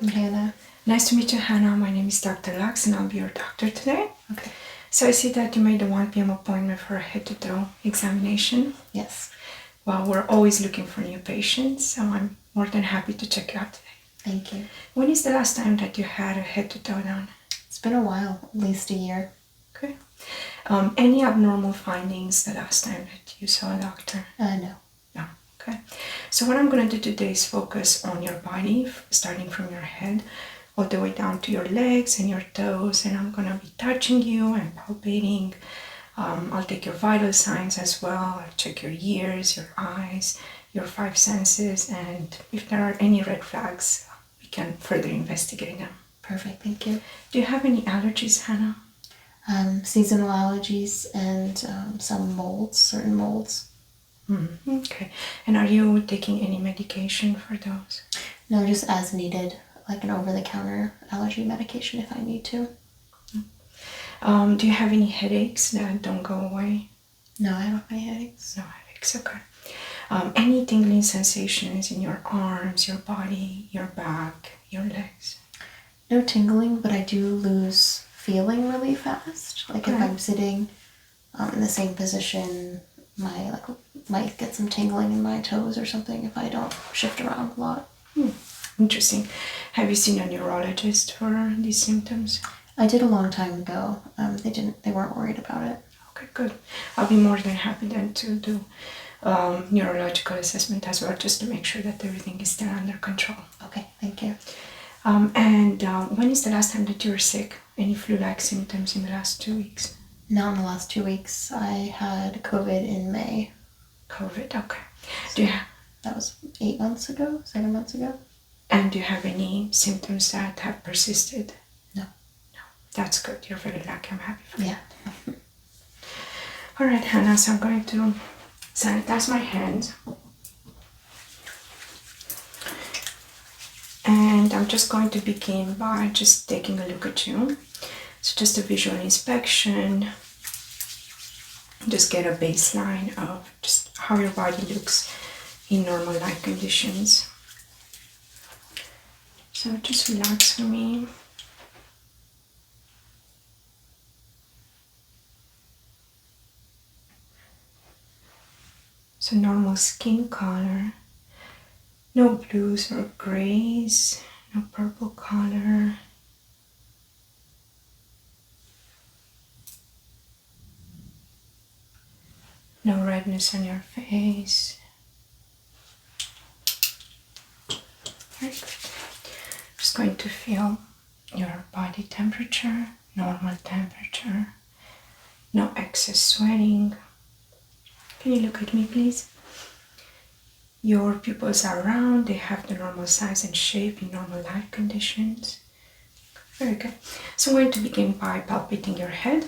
I'm Hannah. Nice to meet you, Hannah. My name is Dr. Lux and I'll be your doctor today. Okay. So I see that you made a 1 p.m. appointment for a head-to-toe examination. Yes. Well, we're always looking for new patients, so I'm more than happy to check you out today. Thank you. When is the last time that you had a head-to-toe done? It's been a while, at least a year. Okay. Any abnormal findings the last time that you saw a doctor? No. No. Okay. So what I'm going to do today is focus on your body, starting from your head all the way down to your legs and your toes, and I'm going to be touching you and palpating. I'll take your vital signs as well. I'll check your ears, your eyes, your 5 senses, and if there are any red flags, we can further investigate them. Perfect, thank you. Do you have any allergies, Hannah? Seasonal allergies and some molds, certain molds. Okay. And are you taking any medication for those? No, just as needed, like an over-the-counter allergy medication if I need to. Do you have any headaches that don't go away? No, I don't have any headaches. No headaches, okay. Any tingling sensations in your arms, your body, your back, your legs? No tingling, but I do lose feeling really fast. Like if I'm sitting in the same position, might get some tingling in my toes or something if I don't shift around a lot. Interesting. Have you seen a neurologist for these symptoms? I did a long time ago. They weren't worried about it. Okay, good. I'll be more than happy then to do neurological assessment as well, just to make sure that everything is still under control. Okay, thank you. And when is the last time that you were sick? Any flu-like symptoms in the last 2 weeks? Not in the last 2 weeks. I had COVID in May. COVID, okay. So that was 8 months ago, 7 months ago. And do you have any symptoms that have persisted? No. No, that's good. You're very lucky. I'm happy for you. Yeah. All right, Hannah, so I'm going to sanitize my hands. And I'm just going to begin by just taking a look at you. So just a visual inspection. Just get a baseline of just how your body looks in normal light conditions. So just relax for me. So normal skin color. No blues or grays, no purple color. No redness on your face. Very good. Just going to feel your body temperature, normal temperature. No excess sweating. Can you look at me, please? Your pupils are round, they have the normal size and shape in normal light conditions. Very good. So I'm going to begin by palpating your head.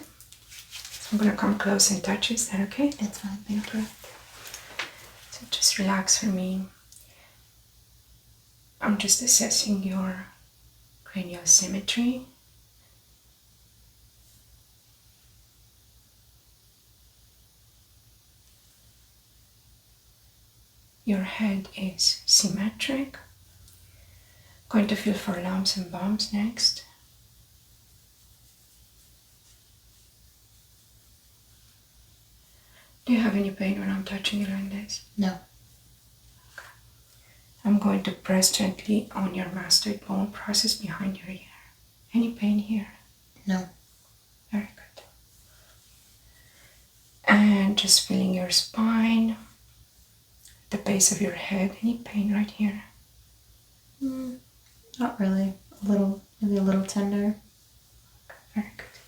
So I'm going to come close and touch. Is that okay? It's fine, thank you. So just relax for me. I'm just assessing your cranial symmetry. Your head is symmetric. Going to feel for lumps and bumps next. Do you have any pain when I'm touching you like this? No. Okay. I'm going to press gently on your mastoid bone process behind your ear. Any pain here? No. Very good. And just feeling your spine, the base of your head. Any pain right here? Not really. Maybe a little tender. Okay, very good.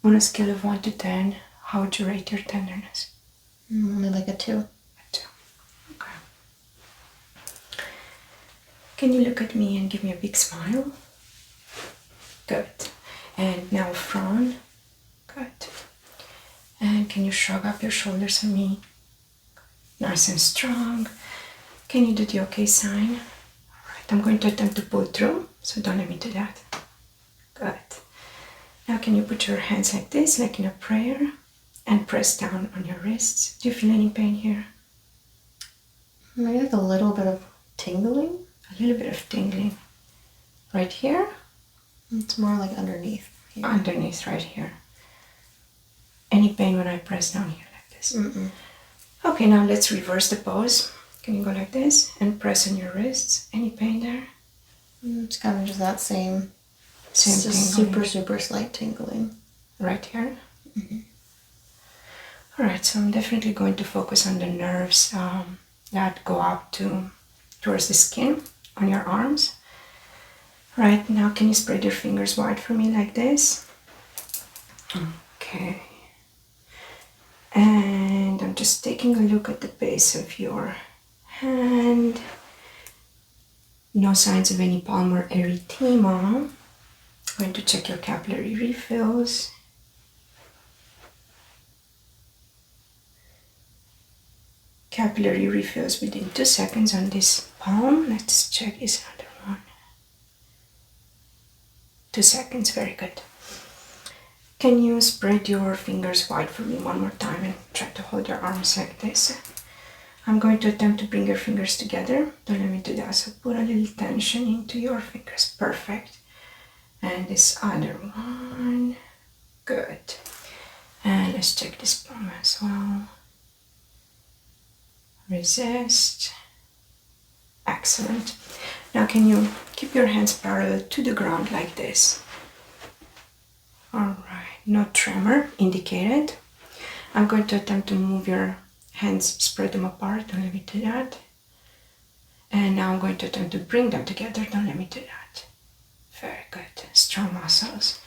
On a scale of 1 to 10, how would you rate your tenderness? Only like a 2. A 2. Okay. Can you look at me and give me a big smile? Good. And now frown. Good. And can you shrug up your shoulders for me? Nice and strong. Can you do the okay sign? Alright, I'm going to attempt to pull through, so don't let me do that. Good. Now can you put your hands like this, like in a prayer, and press down on your wrists? Do you feel any pain here? Maybe like a little bit of tingling. A little bit of tingling. Right here? It's more like underneath here. Underneath, right here. Any pain when I press down here like this? Mm-mm. Okay, now let's reverse the pose. Can you go like this and press on your wrists? Any pain there? It's kind of just that same Same just tingling. super slight tingling. Right here? Mm-hmm. Alright, so I'm definitely going to focus on the nerves that go up towards the skin on your arms. Right, now can you spread your fingers wide for me like this? Okay. And I'm just taking a look at the base of your hand. No signs of any palmar erythema. I'm going to check your capillary refills. Capillary refills within 2 seconds on this palm. Let's check this other one. 2 seconds, very good. Can you spread your fingers wide for me one more time and try to hold your arms like this? I'm going to attempt to bring your fingers together. Don't let me do that. So put a little tension into your fingers. Perfect. And this other one. Good. And let's check this palm as well. Resist. Excellent. Now can you keep your hands parallel to the ground like this? Alright, no tremor indicated. I'm going to attempt to move your hands, spread them apart. Don't let me do that. And now I'm going to attempt to bring them together. Don't let me do that. Very good. Strong muscles.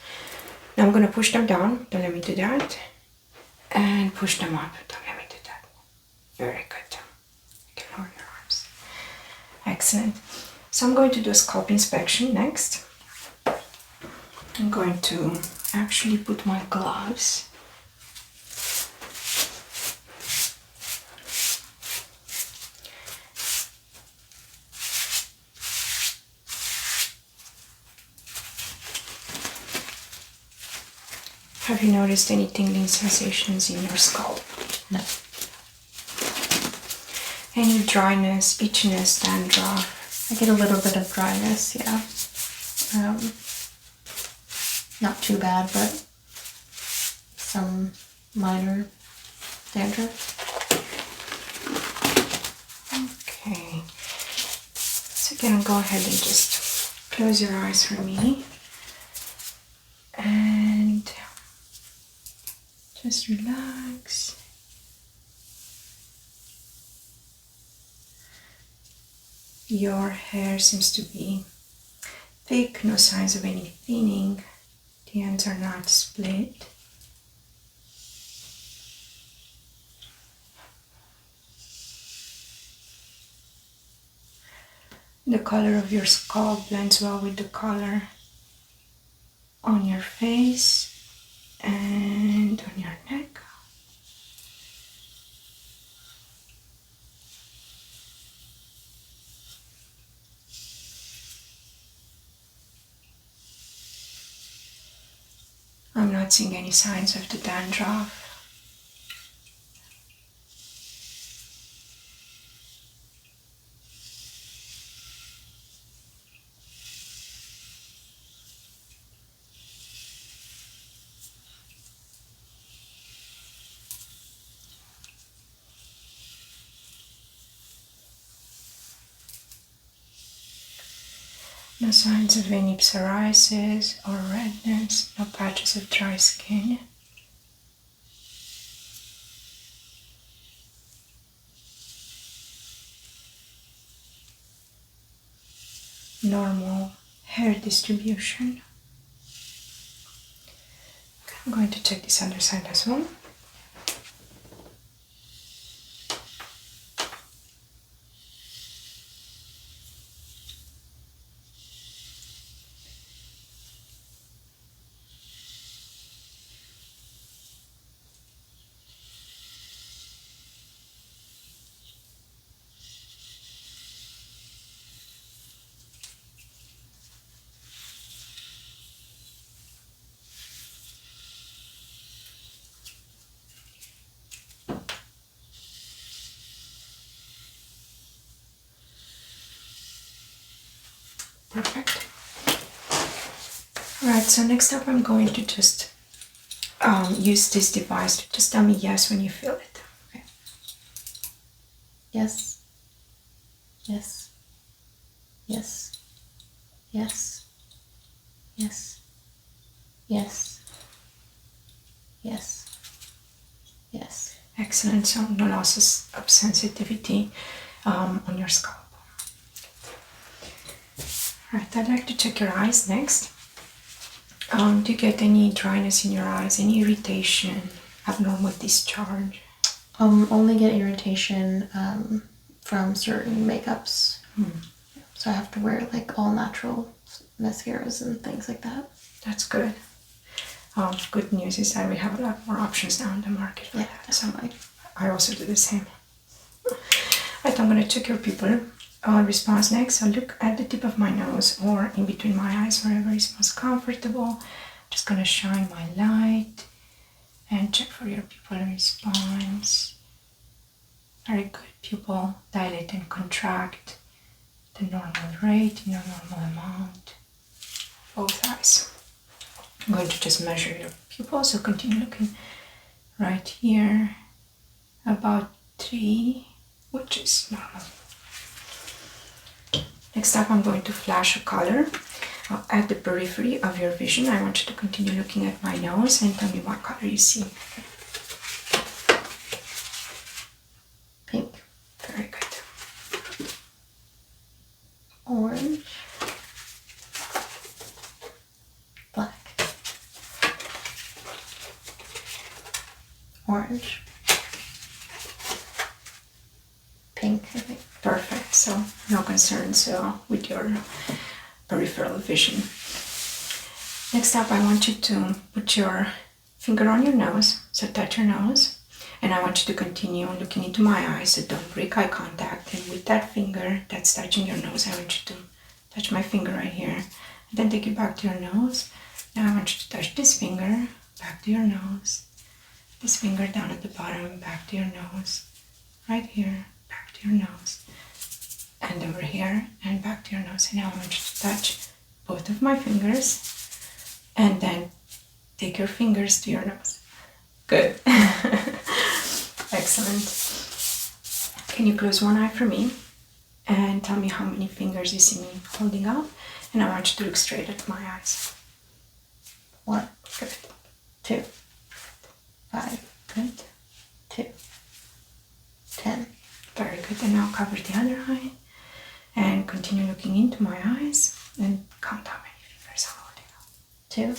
Now I'm going to push them down. Don't let me do that. And push them up. Don't let me do that. Very good. You can lower your arms. Excellent. So I'm going to do a scalp inspection next. I'm going to actually put my gloves. Have you noticed any tingling sensations in your scalp? No. Any dryness, itchiness, dandruff? I get a little bit of dryness, yeah. Not too bad, but some minor dandruff. Okay. So again, go ahead and just close your eyes for me. And just relax. Your hair seems to be thick, no signs of any thinning. The ends are not split. The color of your scalp blends well with the color on your face and on your neck. I'm not seeing any signs of the dandruff. No signs of any psoriasis or redness, no patches of dry skin. Normal hair distribution. I'm going to check this other side as well. Perfect. Right, so next up I'm going to just use this device to just tell me yes when you feel it. Okay. Yes. Yes. Yes. Yes. Yes. Yes. Yes. Yes. Excellent. So no losses of sensitivity on your scalp. Right, I'd like to check your eyes next. Do you get any dryness in your eyes, any irritation, abnormal discharge? Only get irritation from certain makeups. So I have to wear like all natural mascaras and things like that. That's good. Good news is that we have a lot more options now in the market for that. Definitely. So I also do the same. Right, I'm going to check your pupil response next. I'll look at the tip of my nose or in between my eyes, wherever is most comfortable. Just going to shine my light and check for your pupil response. Very good. Pupil dilate and contract the normal rate in a normal amount. Both eyes. I'm going to just measure your pupil, so continue looking right here. About 3, which is normal. Next up, I'm going to flash a color at the periphery of your vision. I want you to continue looking at my nose and tell me what color you see. Pink. Very good. Orange. Black. Orange. Pink, I think. Perfect. So no concerns with your peripheral vision. Next up, I want you to put your finger on your nose. So touch your nose. And I want you to continue looking into my eyes. So don't break eye contact. And with that finger that's touching your nose, I want you to touch my finger right here. And then take it back to your nose. Now I want you to touch this finger back to your nose. This finger down at the bottom, back to your nose. Right here, back to your nose. And over here, and back to your nose. And now I want you to touch both of my fingers. And then take your fingers to your nose. Good. Excellent. Can you close one eye for me? And tell me how many fingers you see me holding up. And I want you to look straight at my eyes. 1. Good. 2. 5. Good. 2. 10. Very good. And now cover the other eye. And continue looking into my eyes. And count how many fingers I'm holding up. 2.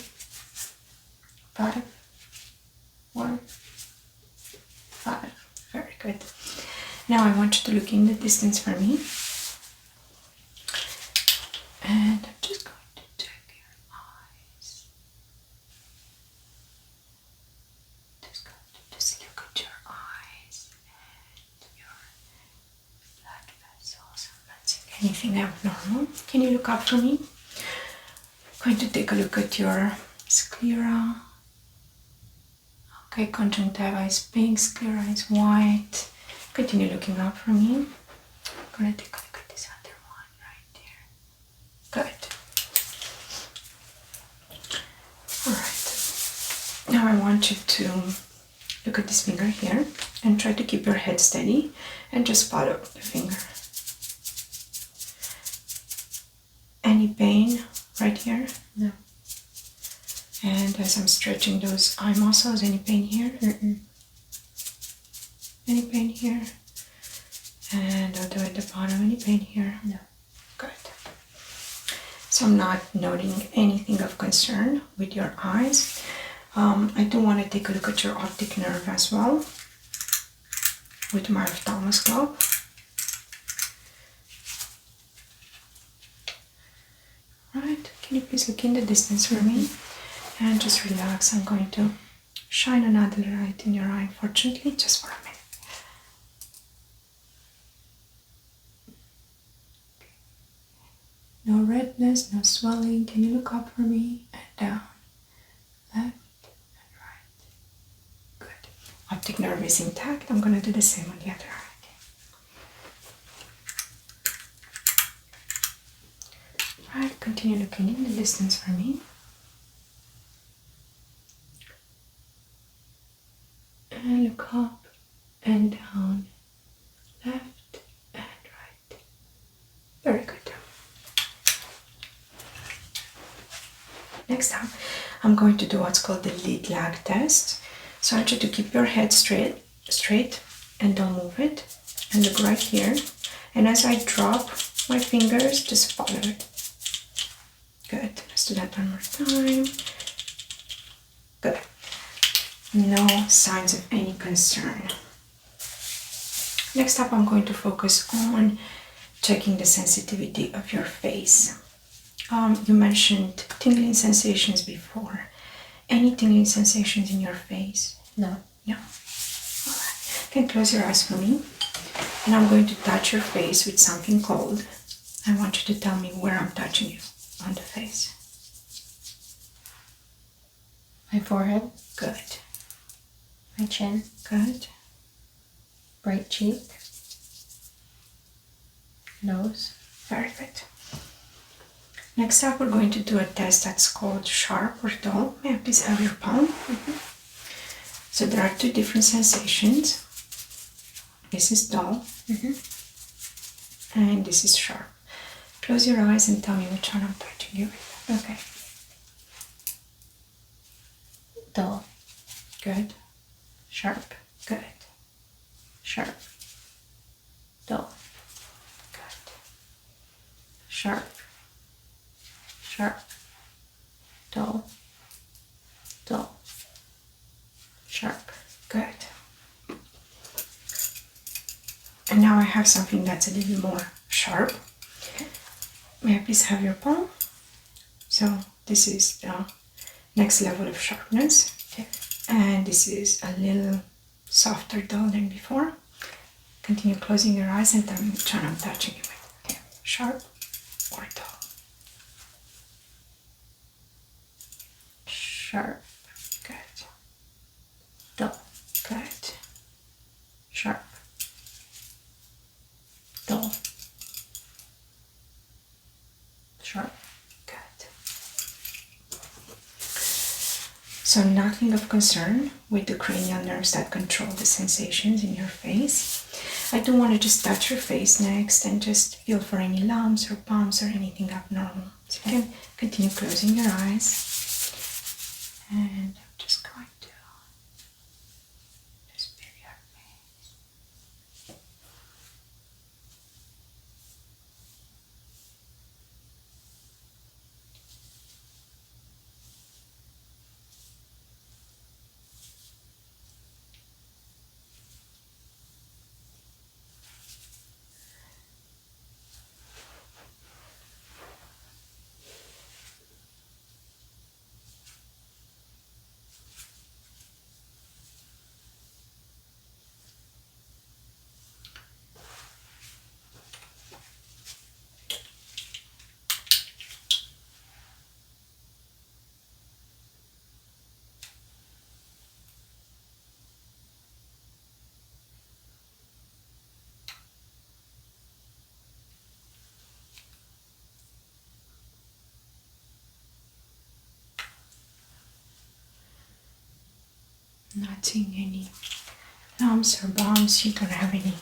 5. 1. 5. Very good. Now I want you to look in the distance for me. And I'm just going to check your eyes. Just going to just look at your eyes and your blood vessels. I'm not seeing anything abnormal. Can you look up for me? I'm going to take a look at your sclera. Okay, conjunctiva is pink, sclera is white. Continue looking up for me. I'm going to take a look at this other one right there. Good. Alright. Now I want you to look at this finger here and try to keep your head steady and just follow the finger. Any pain right here? No. And as I'm stretching those eye muscles, any pain here? Mm-mm. Any pain here? And I'll do at the bottom. Any pain here? No. Good. So I'm not noting anything of concern with your eyes. I do want to take a look at your optic nerve as well with my ophthalmoscope. Right. Can you please look in the distance for me? And just relax. I'm going to shine another light in your eye, unfortunately, just for a minute. No redness, no swelling. Can you look up for me? And down, left, and right. Good. Optic nerve is intact. I'm going to do the same on the other eye. Right, continue looking in the distance for me. And look up and down, left and right. Very good. Next up, I'm going to do what's called the lead lag test. So I want you to keep your head straight and don't move it. And look right here. And as I drop my fingers, just follow it. Good. Let's do that one more time. Good. No signs of any concern. Next up, I'm going to focus on checking the sensitivity of your face. You mentioned tingling sensations before. Any tingling sensations in your face? No. No. All right. You can close your eyes for me. And I'm going to touch your face with something cold. I want you to tell me where I'm touching you on the face. My forehead. Good. My chin. Good. Right cheek. Nose. Very good. Next up, we're going to do a test that's called sharp or dull. May I please have your palm? So there are two different sensations. This is dull, and this is sharp. Close your eyes and tell me which one I'm touching you with. Okay. Dull. Good. Sharp. Good. Sharp. Dull. Good. Sharp. Sharp. Dull. Dull. Sharp. Good. And now I have something that's a little more sharp. Okay. May I please have your palm? So this is the next level of sharpness. Okay. And this is a little softer dull than before. Continue closing your eyes and tell me which one I'm touching you with. Okay. Sharp or dull? Sharp. Good. Dull. Good. Sharp. Dull. Sharp. Good. So nothing of concern with the cranial nerves that control the sensations in your face. I do want to just touch your face next and just feel for any lumps or bumps or anything abnormal. So you can continue closing your eyes. And I'm just going to just feel your face. Not seeing any lumps or bumps. You don't have any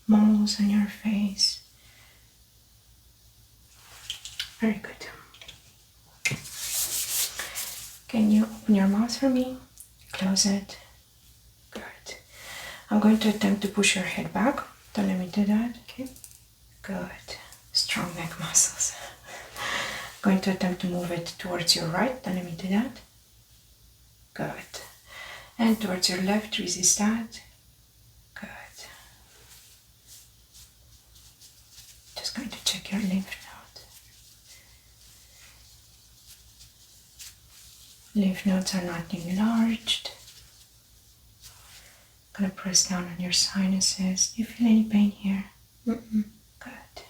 moles on your face. Very good. Can you open your mouth for me? Close it. Good. I'm going to attempt to push your head back. Don't let me do that. Okay. Good. Strong neck muscles. Going to attempt to move it towards your right. Don't let me do that. Good. And towards your left, resist that. Good. Just going to check your lymph node. Lymph nodes are not enlarged. Gonna press down on your sinuses. Do you feel any pain here? Mm-mm. Good.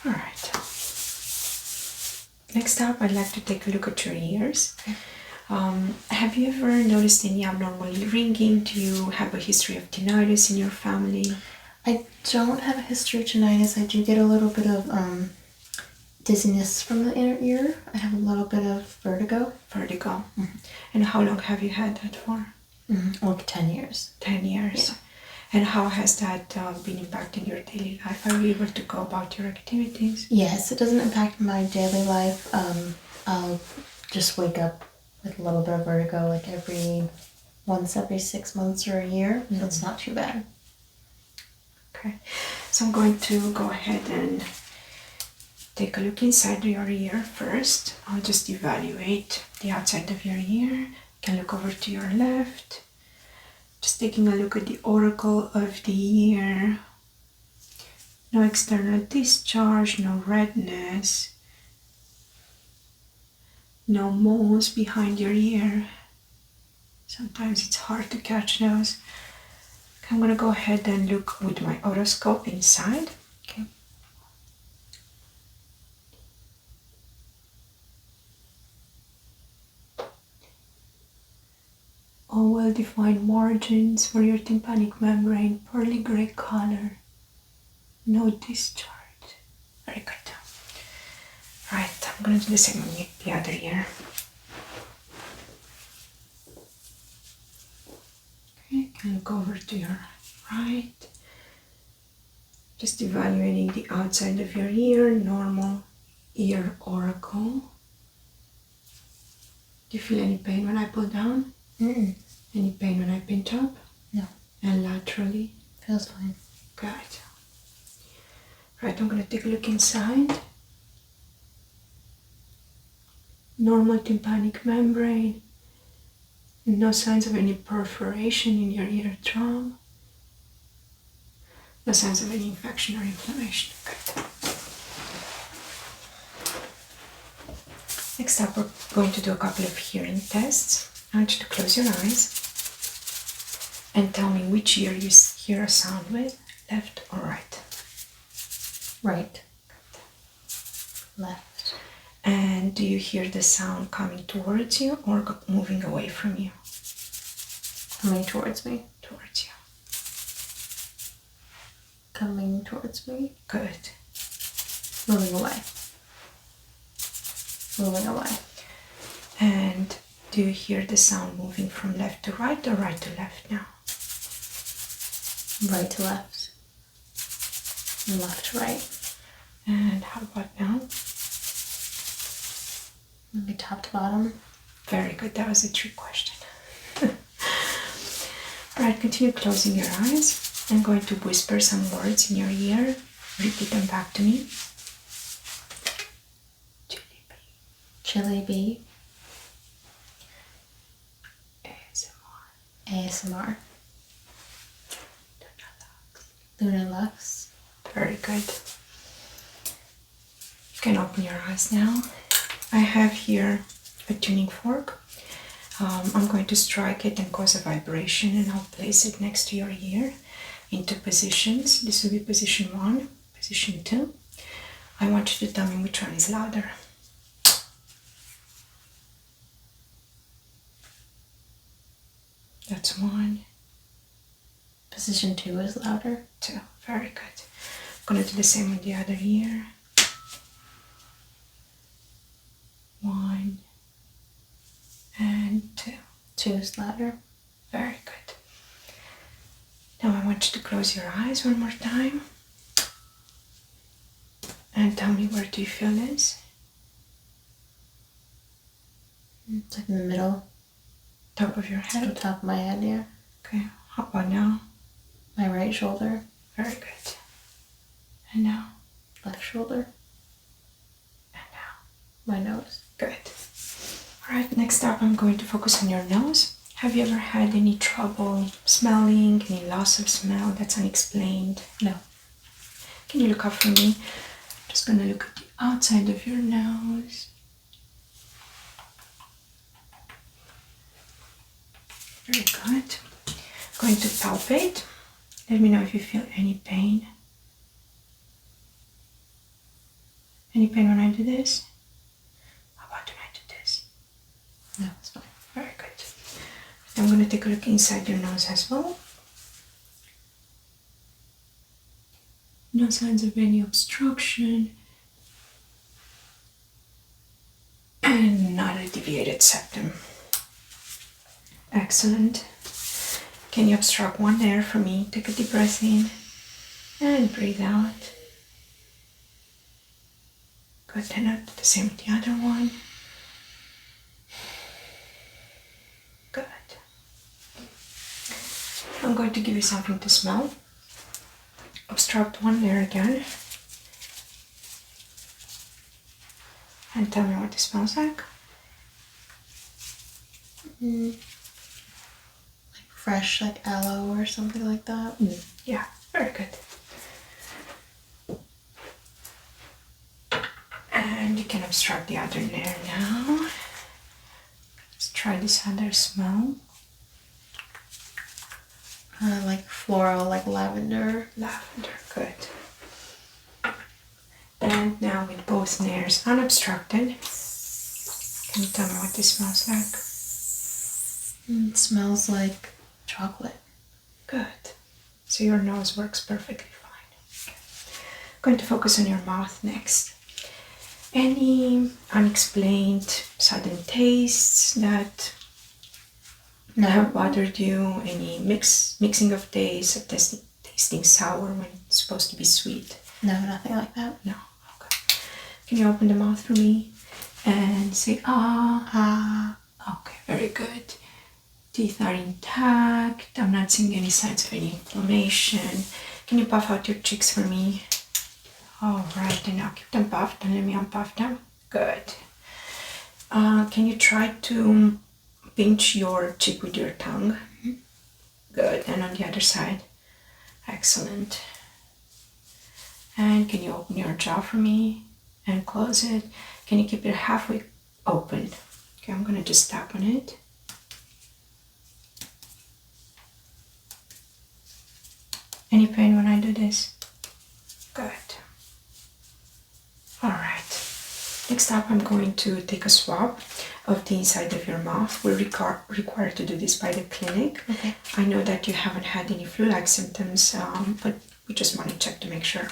All right. Next up, I'd like to take a look at your ears. Okay. Have you ever noticed any abnormal ringing? Do you have a history of tinnitus in your family? I don't have a history of tinnitus. I do get a little bit of dizziness from the inner ear. I have a little bit of vertigo. Vertigo. And how long have you had that for? Like 10 years. 10 years. Yeah. And how has that been impacting your daily life? Are you able to go about your activities? Yes, it doesn't impact my daily life. I'll just wake up with a little bit of vertigo like once every 6 months or a year. So it's not too bad. Okay, so I'm going to go ahead and take a look inside your ear first. I'll just evaluate the outside of your ear. You can look over to your left. Just taking a look at the auricle of the ear. No external discharge, no redness, no moles behind your ear. Sometimes it's hard to catch those. I'm going to go ahead and look with my otoscope inside. Okay. All well-defined margins for your tympanic membrane, pearly gray color. No discharge. Very good. Right, I'm going to do the same with the other ear. Okay, you can look over to your right. Just evaluating the outside of your ear, normal ear auricle. Do you feel any pain when I pull down? Any pain when I pinch up? No. And laterally? Feels fine. Good. Right, I'm going to take a look inside. Normal tympanic membrane. No signs of any perforation in your eardrum. No signs of any infection or inflammation. Good. Next up, we're going to do a couple of hearing tests. I want you to close your eyes and tell me which ear you hear a sound with, left or right. Right. Left. And do you hear the sound coming towards you or moving away from you? Coming towards me. Towards you. Coming towards me. Good. Moving away. Moving away. And do you hear the sound moving from left to right or right to left now? Right to left. And left to right. And how about now? Maybe top to bottom. Very good. That was a trick question. Alright, continue closing your eyes. I'm going to whisper some words in your ear. Repeat them back to me. Chili bee. ASMR. ASMR. Luna Lux. Very good. You can open your eyes now. I have here a tuning fork. I'm going to strike it and cause a vibration, and I'll place it next to your ear into positions. This will be position 1, position 2. I want you to tell me which one is louder. That's 1. Position 2 is louder. 2. Very good. I'm going to do the same with the other ear. 1 and 2. 2 is louder. Very good. Now I want you to close your eyes one more time and tell me, where do you feel this? It's like in the middle. Top of your It's the head? top of my head, yeah. Okay, how about now? My right shoulder. Very good. And now? Left shoulder. And now? My nose. Good. Alright, next up I'm going to focus on your nose. Have you ever had any trouble smelling, any loss of smell that's unexplained? No. Can you look up for me? I'm just going to look at the outside of your nose. Very good. I'm going to palpate. Let me know if you feel any pain. Any pain when I do this? How about when I do this? No, it's fine. Very good. I'm going to take a look inside your nose as well. No signs of any obstruction. And not a deviated septum. Excellent. Can you obstruct one there for me? Take a deep breath in and breathe out. Good, then I'll do the same with the other one. Good. I'm going to give you something to smell. Obstruct one there again. And tell me what it smells like. Like fresh, like aloe or something like that. Yeah, very good. And you can obstruct the other there now. Let's try this other smell. Like floral, like lavender. Lavender, good. And now with both nares unobstructed, can you tell me what this smells like? It smells like chocolate. Good. So your nose works perfectly fine. Okay. Going to focus on your mouth next. Any unexplained sudden tastes that have bothered you? Any mixing of tastes, of tasting sour when it's supposed to be sweet? No, nothing like that. No. Okay. Can you open the mouth for me and say ah? Ah. Okay, very good. Teeth are intact. I'm not seeing any signs of any inflammation. Can you puff out your cheeks for me? All right, and now keep them puffed and let me unpuff them. Good. Can you try to pinch your cheek with your tongue? Mm-hmm. Good, and on the other side. Excellent. And can you open your jaw for me and close it? Can you keep it halfway open? Okay, I'm gonna just tap on it. Any pain when I do this? Good. All right. Next up, I'm going to take a swab of the inside of your mouth. We're required to do this by the clinic. Okay. I know that you haven't had any flu-like symptoms, but we just want to check to make sure.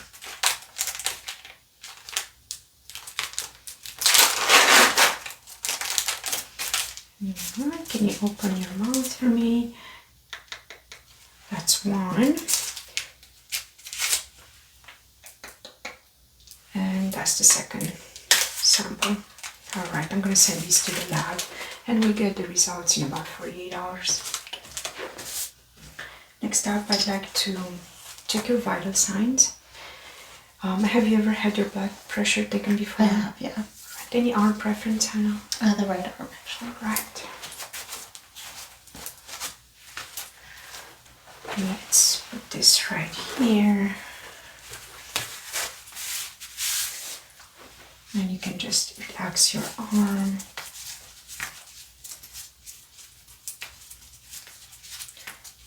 All right. Can you open your mouth for me? That's one. And that's the second sample. All right, I'm gonna send these to the lab and we'll get the results in about 48 hours. Next up, I'd like to check your vital signs. Have you ever had your blood pressure taken before? I have, yeah. Right. Any arm preference, Hannah? The right arm, actually. Right. Let's put this right here. And you can just relax your arm.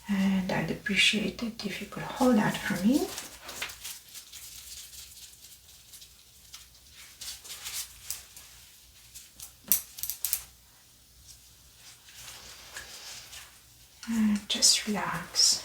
And I'd appreciate it if you could hold that for me. And just relax.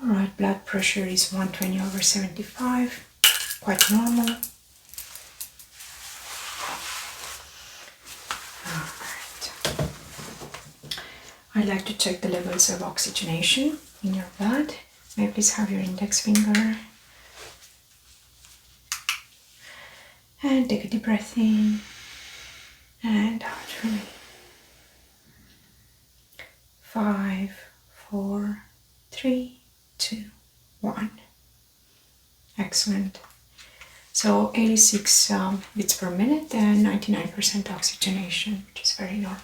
Alright, blood pressure is 120/75, quite normal. Alright. I'd like to check the levels of oxygenation in your blood. May I please have your index finger? And take a deep breath in and out for me. 5, 4, 3, 2, 1. Excellent. So 86 beats per minute and 99% oxygenation, which is very normal.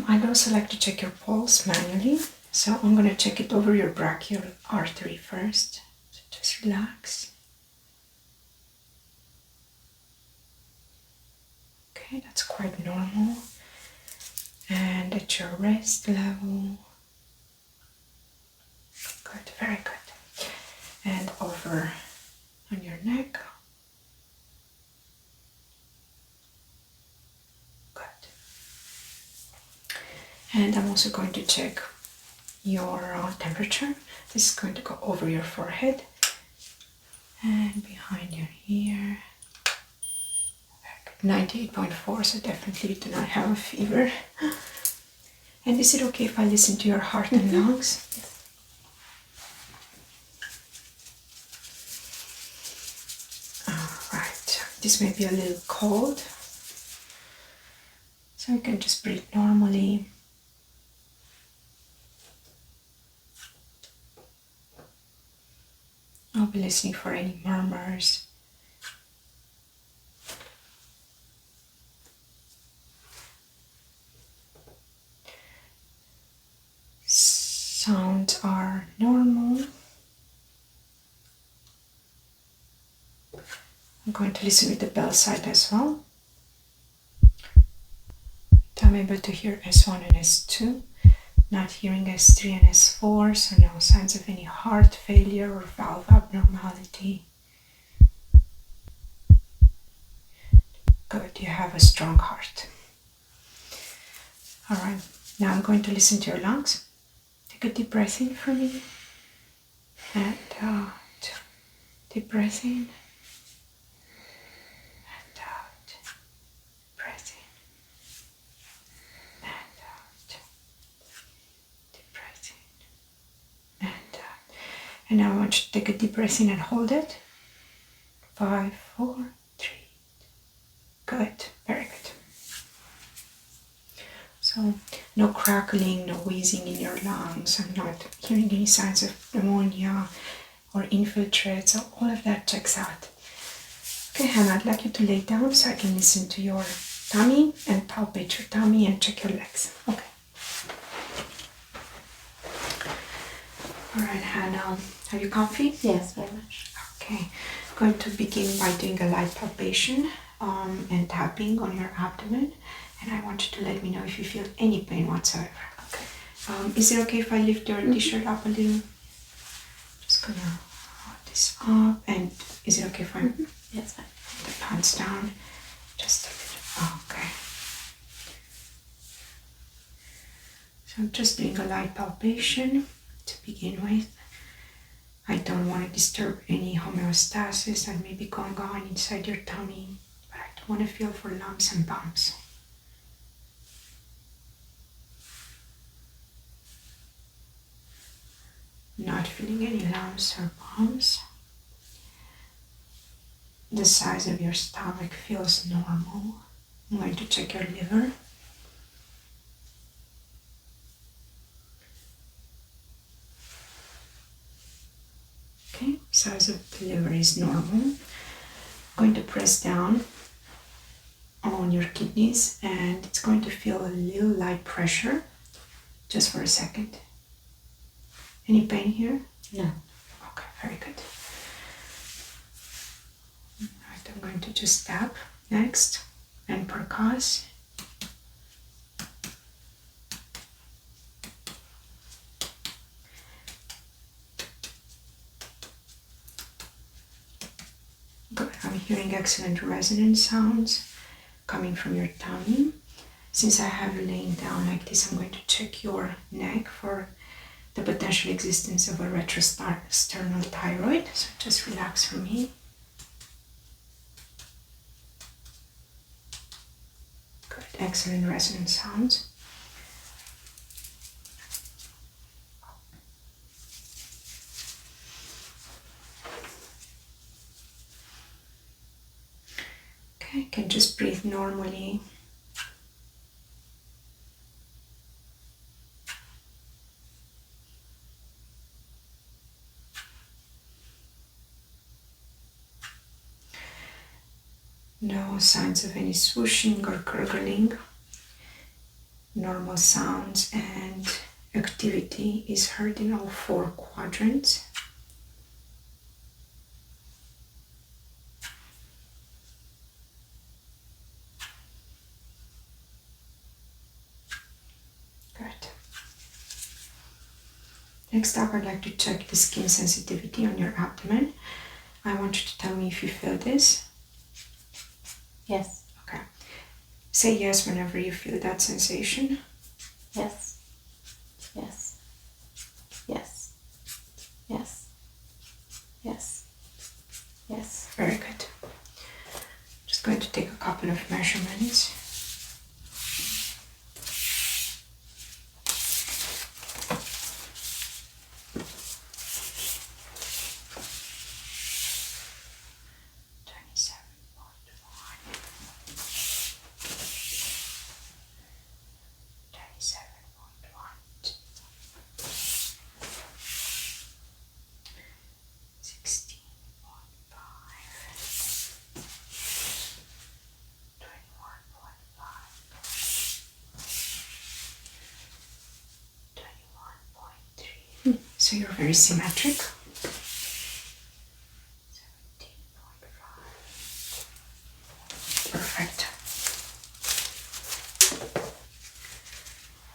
I'd also like to check your pulse manually. So I'm going to check it over your brachial artery first. So just relax. Okay, that's quite normal. And at your rest level, And I'm also going to check your temperature. This is going to go over your forehead and behind your ear. 98.4, so definitely you do not have a fever. And is it okay if I listen to your heart and lungs? Alright, this may be a little cold, so you can just breathe normally. I'll be listening for any murmurs. Sounds are normal. I'm going to listen with the bell side as well. I'm able to hear S1 and S2, not hearing S3 and S4, so no signs of any heart failure or valve abnormality. Good, you have a strong heart. Alright, now I'm going to listen to your lungs. Take a deep breath in for me and out. Deep breath in and out. Breath in and out. Deep breath in and out. And now I want you to take a deep breath in and hold it. 5, 4, 3. Good, very good. So no crackling, no wheezing in your lungs. I'm not hearing any signs of pneumonia or infiltrates. So all of that checks out. Okay, Hannah, I'd like you to lay down so I can listen to your tummy and palpate your tummy and check your legs. Okay. All right, Hannah, are you comfy? Yes, very much. Okay, I'm going to begin by doing a light palpation and tapping on your abdomen. And I want you to let me know if you feel any pain whatsoever. Okay. Is it okay if I lift your t-shirt up a little? Just gonna hold this up. And is it okay if I Yes, fine. put the pants down? Just a little. Okay. So I'm just doing a light palpation to begin with. I don't want to disturb any homeostasis that may be going on inside your tummy, but I don't want to feel for lumps and bumps. Not feeling any lumps or bumps. The size of your stomach feels normal. I'm going to check your liver. Okay, size of the liver is normal. I'm going to press down on your kidneys and it's going to feel a little light pressure just for a second. Any pain here? No. Okay, very good. Alright, I'm going to just tap next and percuss. Good, I'm hearing excellent resonance sounds coming from your tummy. Since I have you laying down like this, I'm going to check your neck for the potential existence of a retrosternal thyroid. So just relax for me. Good, excellent resonance sounds. Okay, you can just breathe normally. No signs of any swooshing or gurgling. Normal sounds and activity is heard in all 4 quadrants. Good. Next up, I'd like to check the skin sensitivity on your abdomen. I want you to tell me if you feel this. Yes. Okay. Say yes whenever you feel that sensation. Yes. couple of measurements. So you're very symmetric. 17.5. Perfect.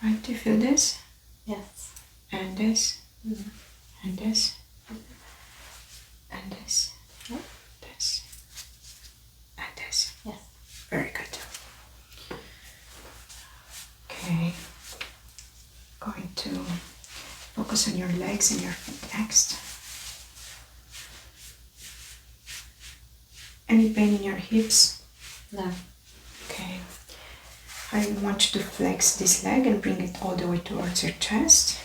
Right, do you feel this? Yes. And this? Mm-hmm. And this? And this? Yep. This? And this? Yes. Very good. Okay. Going to focus on your legs and your feet next. Any pain in your hips? No. Okay. I want you to flex this leg and bring it all the way towards your chest.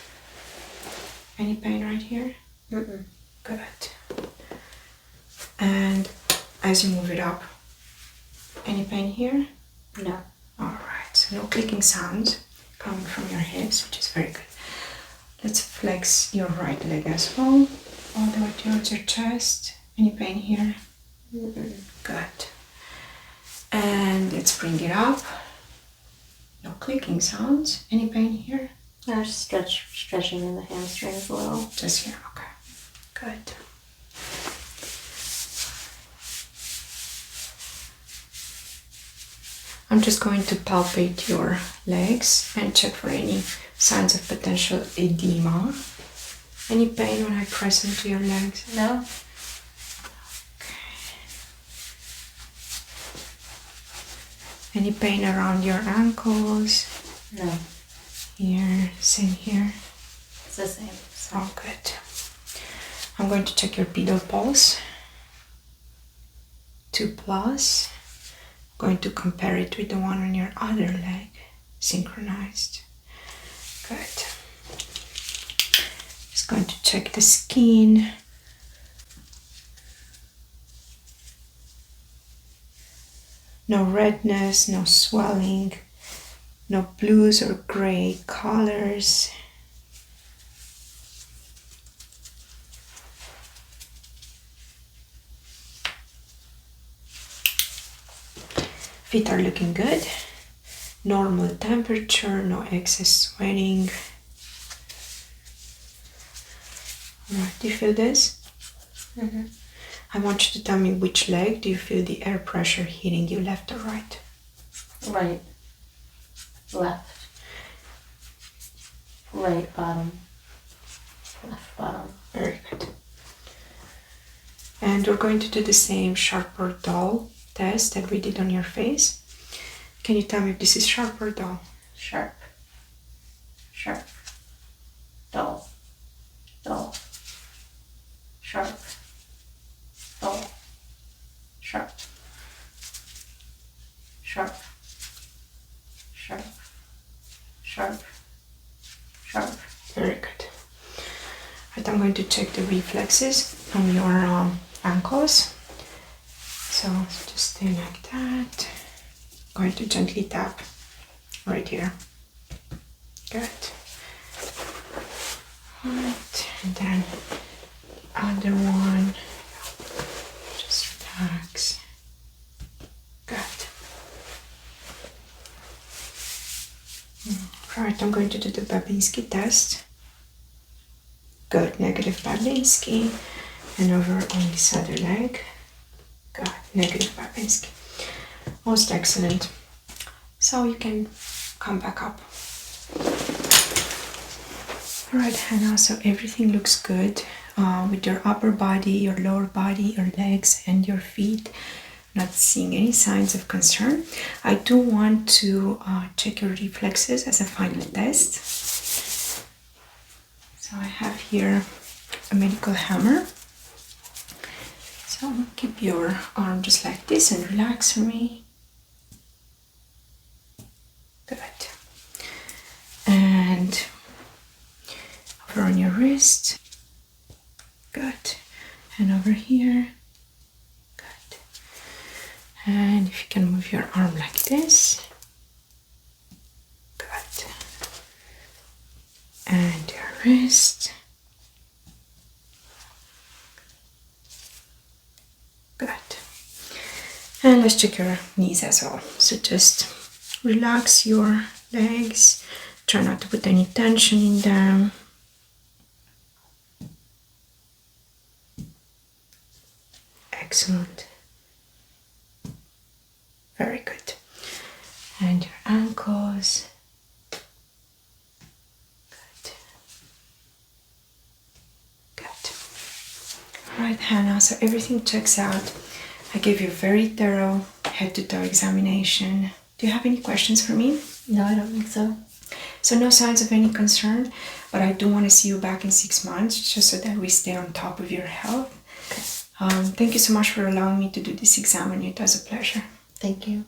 Any pain right here? Mm-mm. Good. And as you move it up, any pain here? No. Alright, so no clicking sounds coming from your hips, which is very good. Let's flex your right leg as well, all the way towards your chest. Any pain here? Mm-mm. Good. And let's bring it up. No clicking sounds. Any pain here? I was stretching in the hamstrings a little. Just here, okay. Good. I'm just going to palpate your legs and check for any signs of potential edema. Any pain when I press into your legs? No. Any pain around your ankles? No. Here, same here. It's the same. Oh, good. I'm going to check your pedal pulse. 2+. Going to compare it with the one on your other leg, synchronized. Good. Just going to check the skin. No redness, no swelling, no blues or gray colors. Feet are looking good. Normal temperature, no excess sweating. Alright, do you feel this? Mm-hmm. I want you to tell me which leg do you feel the air pressure hitting you, left or right? Right. Left. Right bottom. Left bottom. Very good. And we're going to do the same sharp or dull test that we did on your face. Can you tell me if this is sharp or dull? Sharp. Sharp. Dull. Dull. Sharp. Dull. Sharp. Sharp. Sharp. Sharp. Sharp. Very good. Right, I'm going to check the reflexes on your ankles. So just stay like that. Going to gently tap right here. Good. Right, and then other one. Just relax. Good. Right, I'm going to do the Babinski test. Good, negative Babinski. And over on this other leg. Good, negative Babinski. Most excellent. So you can come back up. Alright, Hannah, so everything looks good with your upper body, your lower body, your legs, and your feet. Not seeing any signs of concern. I do want to check your reflexes as a final test. So I have here a medical hammer. So keep your arm just like this and relax for me. your wrist. Good. And over here. Good. And if you can move your arm like this. Good. And your wrist. Good. And let's check your knees as well. So just relax your legs. Try not to put any tension in them. Excellent. Very good. And your ankles. Good. Good. All right, Hannah, so everything checks out. I gave you a very thorough head-to-toe examination. Do you have any questions for me? No, I don't think so. So no signs of any concern, but I do want to see you back in 6 months just so that we stay on top of your health. Thank you so much for allowing me to do this exam, and it was a pleasure. Thank you.